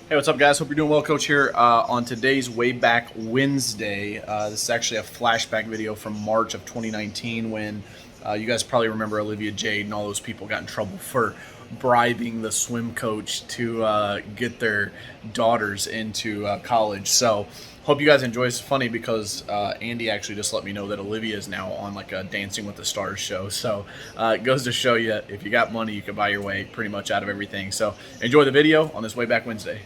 Hey, what's up, guys? Hope you're doing well. Coach here. On today's Way Back Wednesday, this is actually a flashback video from March of 2019 when you guys probably remember Olivia Jade and all those people got in trouble for bribing the swim coach to get their daughters into college. So hope you guys enjoy. It's funny because Andy actually just let me know that Olivia is now on like a Dancing with the Stars show. So it goes to show you, if you got money, you can buy your way pretty much out of everything. So enjoy the video on this Way Back Wednesday.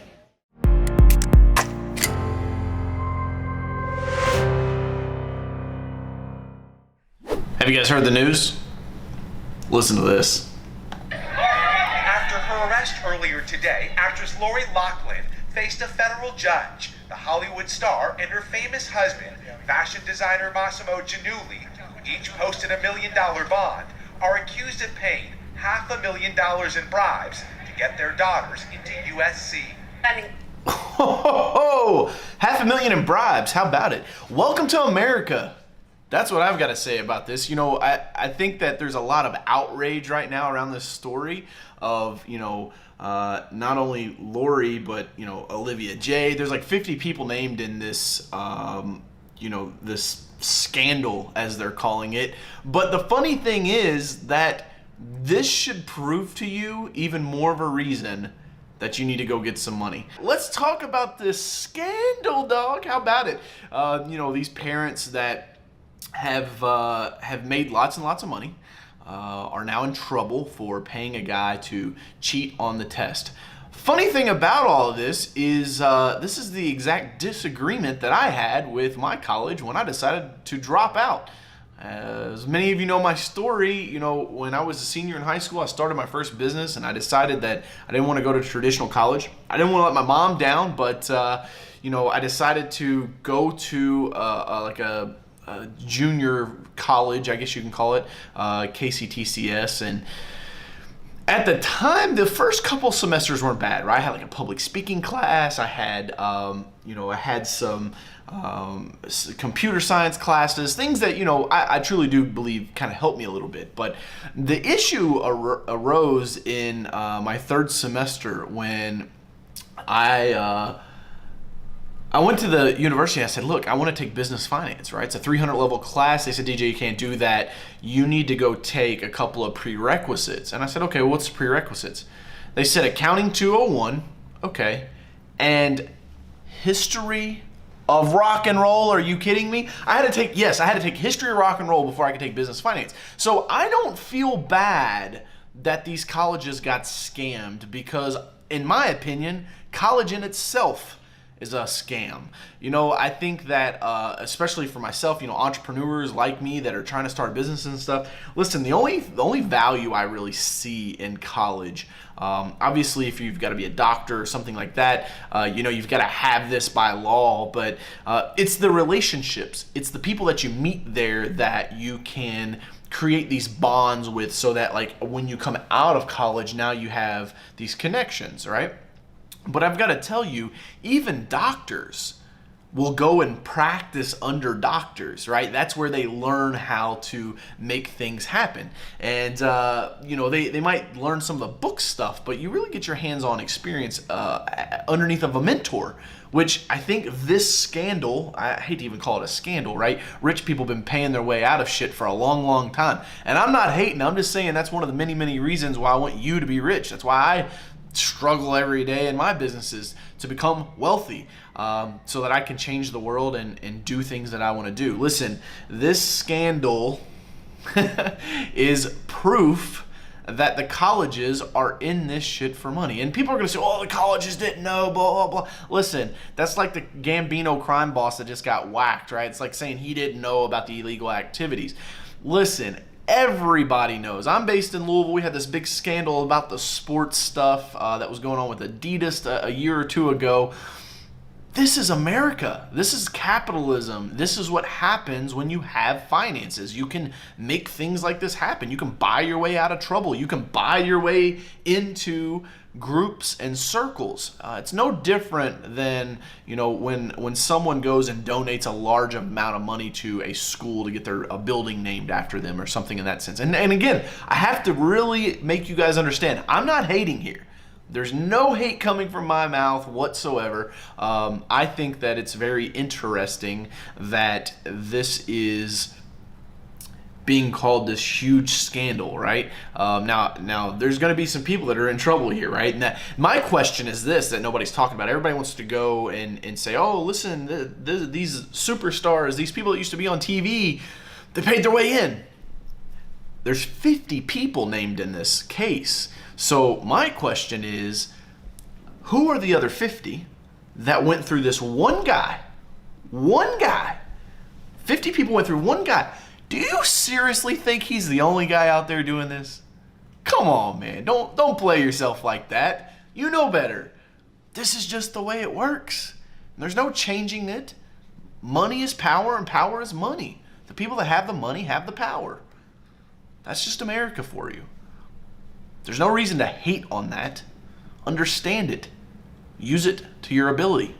Have you guys heard the news? Listen to this. After her arrest earlier today, actress Laurie Loughlin faced a federal judge. The Hollywood star and her famous husband, fashion designer Massimo Giannulli, who each posted $1 million bond, are accused of paying $500,000 in bribes to get their daughters into USC. Oh, $500,000 in bribes. How about it? Welcome to America. That's what I've got to say about this. You know, I think that there's a lot of outrage right now around this story of, not only Laurie, but, Olivia Jade. There's like 50 people named in this, this scandal, as they're calling it. But the funny thing is that this should prove to you even more of a reason that you need to go get some money. Let's talk about this scandal, dog. How about it? These parents that have made lots and lots of money, are now in trouble for paying a guy to cheat on the test. Funny thing about all of this is the exact disagreement that I had with my college when I decided to drop out. As many of you know my story, when I was a senior in high school, I started my first business and I decided that I didn't want to go to traditional college. I didn't want to let my mom down, but I decided to go to a junior college, I guess you can call it, KCTCS. And at the time, the first couple semesters weren't bad, right? I had like a public speaking class. I had, some computer science classes, things that, I truly do believe kind of helped me a little bit. But the issue arose in my third semester when I went to the university and I said, look, I want to take business finance, right? It's a 300 level class. They said, DJ, you can't do that. You need to go take a couple of prerequisites. And I said, okay, what's the prerequisites? They said accounting 201, okay, and history of rock and roll. Are you kidding me? I had to take history of rock and roll before I could take business finance. So I don't feel bad that these colleges got scammed because, in my opinion, college in itself is a scam. I think that, especially for myself, entrepreneurs like me that are trying to start businesses and stuff, listen, the only value I really see in college, obviously if you've got to be a doctor or something like that, you've got to have this by law, but it's the relationships. It's the people that you meet there that you can create these bonds with, so that like when you come out of college, now you have these connections, right? But I've got to tell you, even doctors will go and practice under doctors, right? That's where they learn how to make things happen. And, they might learn some of the book stuff, but you really get your hands-on experience underneath of a mentor, which I think this scandal, I hate to even call it a scandal, right? Rich people have been paying their way out of shit for a long, long time. And I'm not hating. I'm just saying that's one of the many, many reasons why I want you to be rich. That's why I struggle every day in my businesses to become wealthy, so that I can change the world and do things that I want to do. Listen, this scandal is proof that the colleges are in this shit for money. And people are going to say, oh, the colleges didn't know, blah, blah, blah. Listen, that's like the Gambino crime boss that just got whacked, right? It's like saying he didn't know about the illegal activities. Listen, everybody knows. I'm based in Louisville. We had this big scandal about the sports stuff that was going on with Adidas a year or two ago. This is America. This is capitalism. This is what happens when you have finances. You can make things like this happen. You can buy your way out of trouble. You can buy your way into groups and circles. It's no different than, when someone goes and donates a large amount of money to a school to get a building named after them or something in that sense. And again, I have to really make you guys understand, I'm not hating here. There's no hate coming from my mouth whatsoever. I think that it's very interesting that this is being called this huge scandal, right? Now, there's going to be some people that are in trouble here, right? And my question is this that nobody's talking about. Everybody wants to go and say, oh, listen, these superstars, these people that used to be on TV, they paid their way in. There's 50 people named in this case. So my question is, who are the other 50 that went through this one guy? 50 people went through one guy. Do you seriously think he's the only guy out there doing this? Come on, man. Don't play yourself like that. You know better. This is just the way it works. There's no changing it. Money is power and power is money. The people that have the money have the power. That's just America for you. There's no reason to hate on that. Understand it. Use it to your ability.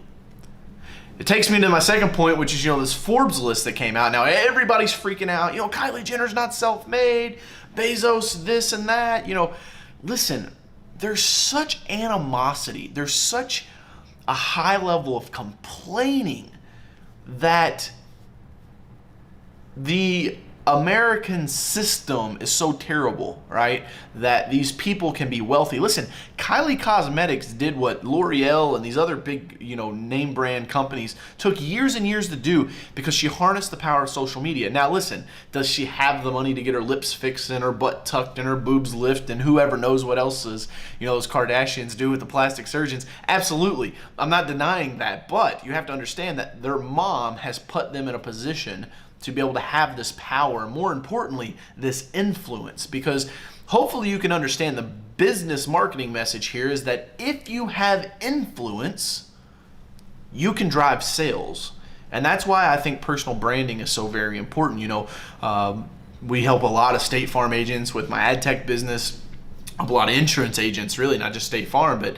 It takes me to my second point, which is, this Forbes list that came out. Now, everybody's freaking out. Kylie Jenner's not self-made. Bezos, this and that. Listen, there's such animosity. There's such a high level of complaining that the American system is so terrible, right? That these people can be wealthy. Listen, Kylie Cosmetics did what L'Oreal and these other big, name brand companies took years and years to do because she harnessed the power of social media. Now, listen, does she have the money to get her lips fixed and her butt tucked and her boobs lift and whoever knows what else is, those Kardashians do with the plastic surgeons? Absolutely. I'm not denying that, but you have to understand that their mom has put them in a position to be able to have this power, more importantly, this influence. Because hopefully you can understand the business marketing message here is that if you have influence, you can drive sales. And that's why I think personal branding is so very important. We help a lot of State Farm agents with my ad tech business, a lot of insurance agents, really, not just State Farm, but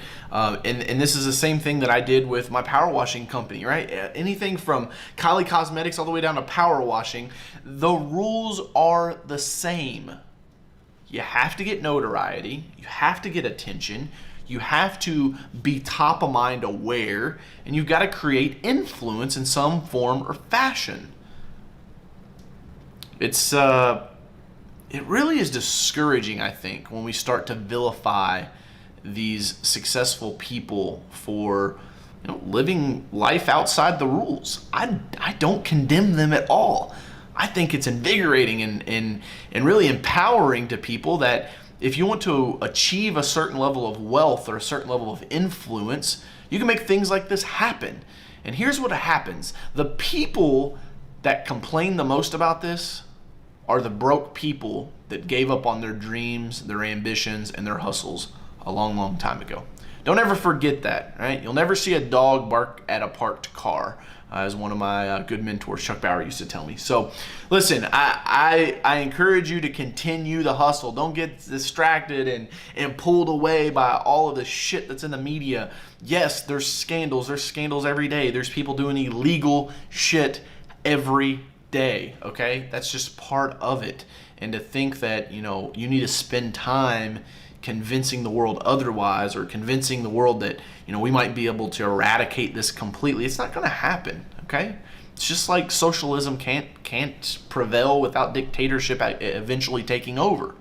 and this is the same thing that I did with my power washing company, right? Anything from Kylie Cosmetics all the way down to power washing, the rules are the same. You have to get notoriety, you have to get attention, you have to be top of mind aware, and you've got to create influence in some form or fashion. It really is discouraging, I think, when we start to vilify these successful people for living life outside the rules. I don't condemn them at all. I think it's invigorating and really empowering to people that if you want to achieve a certain level of wealth or a certain level of influence, you can make things like this happen. And here's what happens. The people that complain the most about this are the broke people that gave up on their dreams, their ambitions, and their hustles a long, long time ago. Don't ever forget that, right? You'll never see a dog bark at a parked car, as one of my good mentors, Chuck Bauer, used to tell me. So listen, I encourage you to continue the hustle. Don't get distracted and pulled away by all of the shit that's in the media. Yes, there's scandals. There's scandals every day. There's people doing illegal shit every day, okay? That's just part of it. And to think that, you need to spend time convincing the world otherwise, or convincing the world that, we might be able to eradicate this completely, it's not going to happen, okay? It's just like socialism can't prevail without dictatorship eventually taking over,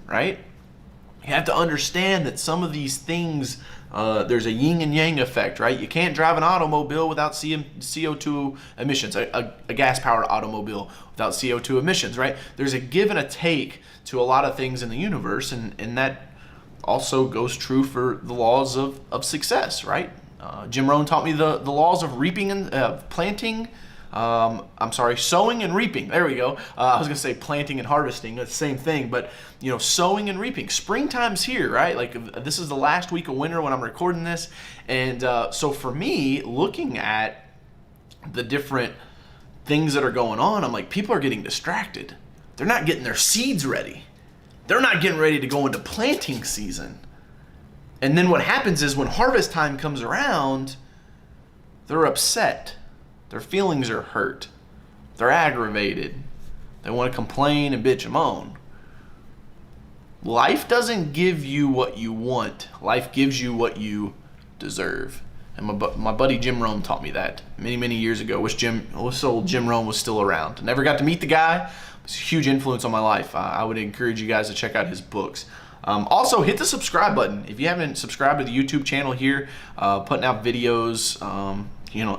right? You have to understand that some of these things, there's a yin and yang effect, right? You can't drive an automobile without CO2 emissions, a gas-powered automobile without CO2 emissions, right? There's a give and a take to a lot of things in the universe, and that also goes true for the laws of success, right? Jim Rohn taught me the laws of reaping and planting. Sowing and reaping. There we go. I was going to say planting and harvesting. It's the same thing, but sowing and reaping. Springtime's here, right? Like this is the last week of winter when I'm recording this. And so for me, looking at the different things that are going on, I'm like, people are getting distracted. They're not getting their seeds ready. They're not getting ready to go into planting season. And then what happens is when harvest time comes around, they're upset. Their feelings are hurt. They're aggravated. They want to complain and bitch and moan. life doesn't give you what you want. Life gives you what you deserve. And my buddy Jim Rome taught me that many years ago. Wish old Jim Rome was still around. Never got to meet the guy. It's a huge influence on my life. I would encourage you guys to check out his books. Also, hit the subscribe button. If you haven't subscribed to the YouTube channel here, putting out videos,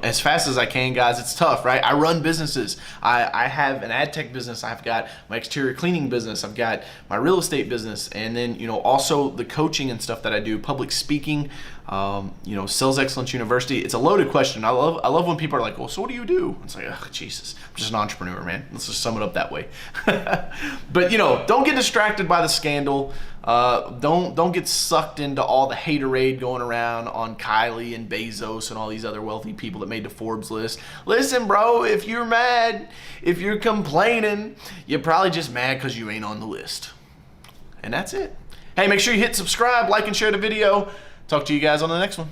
as fast as I can, guys. It's tough, right? I run businesses. I have an ad tech business. I've got my exterior cleaning business. I've got my real estate business. And then, also the coaching and stuff that I do, public speaking, Sales Excellence University. It's a loaded question. I love when people are like, well, so what do you do? It's like, oh, Jesus, I'm just an entrepreneur, man. Let's just sum it up that way. But, don't get distracted by the scandal. Don't get sucked into all the haterade going around on Kylie and Bezos and all these other wealthy people that made the Forbes list. Listen, bro, if you're mad, if you're complaining, you're probably just mad because you ain't on the list. And that's it. Hey, make sure you hit subscribe, like, and share the video. Talk to you guys on the next one.